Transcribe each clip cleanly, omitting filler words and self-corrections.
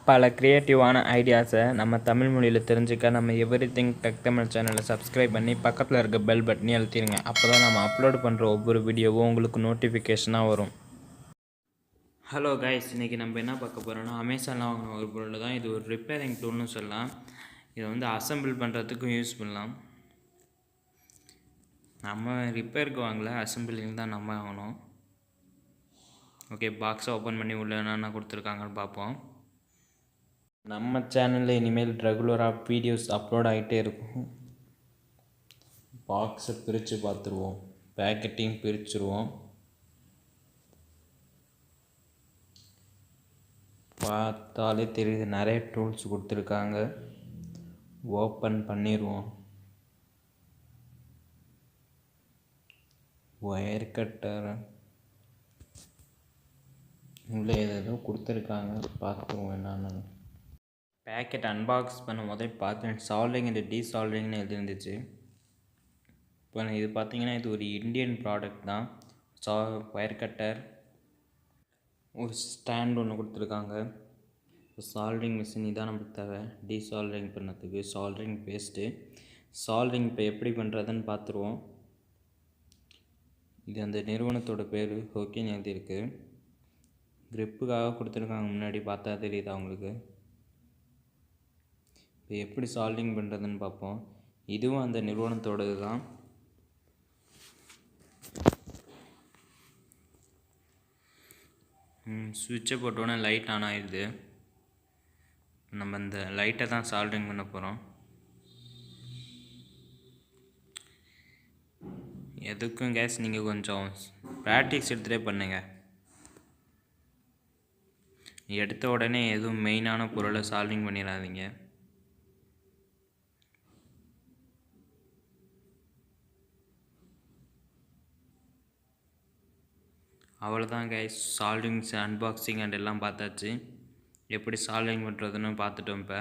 பல க்ரியேட்டிவான ஐடியாஸை நம்ம தமிழ் மொழியில் தெரிஞ்சுக்க நம்ம எவ்ரிதிங் டெக் தமிழ் சேனலை சப்ஸ்கிரைப் பண்ணி பக்கத்தில் இருக்க பெல் பட்டனி அழுத்திடுங்க. அப்போ தான் நம்ம அப்லோட் பண்ணுற ஒவ்வொரு வீடியோவும் உங்களுக்கு நோட்டிஃபிகேஷனாக வரும். ஹலோ கைஸ், இன்றைக்கி நம்ம என்ன பார்க்க போகிறோன்னா அமேசானில் வாங்கின ஒரு பொருள் தான். இது ஒரு ரிப்பேரிங் டூல்னு சொல்லலாம். இதை வந்து அசம்பிள் பண்ணுறதுக்கும் யூஸ் பண்ணலாம். நம்ம ரிப்பேருக்கு வாங்கலை, அசம்பிளிங் தான் நம்ம வாங்கணும். ஓகே, பாக்ஸை ஓப்பன் பண்ணி உள்ள என்னென்ன கொடுத்துருக்காங்கன்னு பார்ப்போம். நம்ம சேனலில் இனிமேல் ரெகுலராக வீடியோஸ் அப்லோட் ஆகிட்டே இருக்கும். பாக்ஸை பிரித்து பார்த்துருவோம், பேக்கெட்டையும் பிரிச்சுருவோம். பார்த்தாலே தெரியுது, நிறைய டூல்ஸ் கொடுத்துருக்காங்க. ஓப்பன் பண்ணிடுவோம். ஒயர் கட்டர் உள்ளே ஏதோ கொடுத்துருக்காங்க, பார்த்துருவோம் என்னென்னு. பேக்கெட் அன்பாக்ஸ் பண்ணும் போதே பார்த்தேன் சால்டிங் அண்ட் டீசால்டிங்னு எழுதிருந்துச்சு. இப்போ இது பார்த்தீங்கன்னா இது ஒரு இந்தியன் ப்ராடக்ட் தான். ஒயர் கட்டர், ஒரு ஸ்டாண்ட் ஒன்று கொடுத்துருக்காங்க. சால்ட்ரிங் மிஷின் இதான் நமக்கு தேவை டீசால்ட்ரிங் பண்ணதுக்கு. Soldering paste. சால்ட்ரிங் இப்போ எப்படி பண்ணுறதுன்னு பார்த்துருவோம். இது அந்த நிறுவனத்தோட பேர் ஹோக்கின்னு எழுதியிருக்கு. க்ரிப்புக்காக கொடுத்துருக்காங்க, முன்னாடி பார்த்தா தெரியுது அவங்களுக்கு. இப்போ எப்படி சால்டிங் பண்ணுறதுன்னு பார்ப்போம். இதுவும் அந்த நிறுவனத்தோடது தான். சுவிட்சை போட்டோன்னே லைட் ஆன் ஆகிடுது. நம்ம இந்த லைட்டை தான் சால்டிங் பண்ண போகிறோம். எதுக்கும் கேஸ் நீங்கள் கொஞ்சம் ப்ராக்டிஸ் எடுத்துகிட்டே பண்ணுங்கள். எடுத்த உடனே எதுவும் மெயினான பொருளை சால்டிங் பண்ணிடாதீங்க. அவ்வளோதான் கைஸ், சால்டிங்ஸ் அன்பாக்சிங் அண்ட் எல்லாம் பார்த்தாச்சு. எப்படி சால்டிங் பண்ணுறதுன்னு பார்த்துட்டோம். இப்போ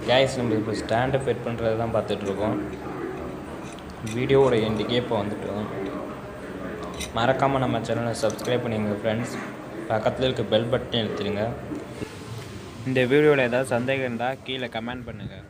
கைஸ் நம்ம இப்போ ஸ்டாண்டை ஃபிட் பண்ணுறது தான் பார்த்துட்ருக்கோம். வீடியோவோட எண்டுக்கே இப்போ வந்துட்டோம். மறக்காமல் நம்ம சேனலை சப்ஸ்கிரைப் பண்ணிடுங்க ஃப்ரெண்ட்ஸ். பக்கத்தில் இருக்க பெல் பட்டன் எடுத்துடுங்க. இந்த வீடியோவில் ஏதாவது சந்தேகம் இருந்தால் கீழே கமெண்ட் பண்ணுங்கள்.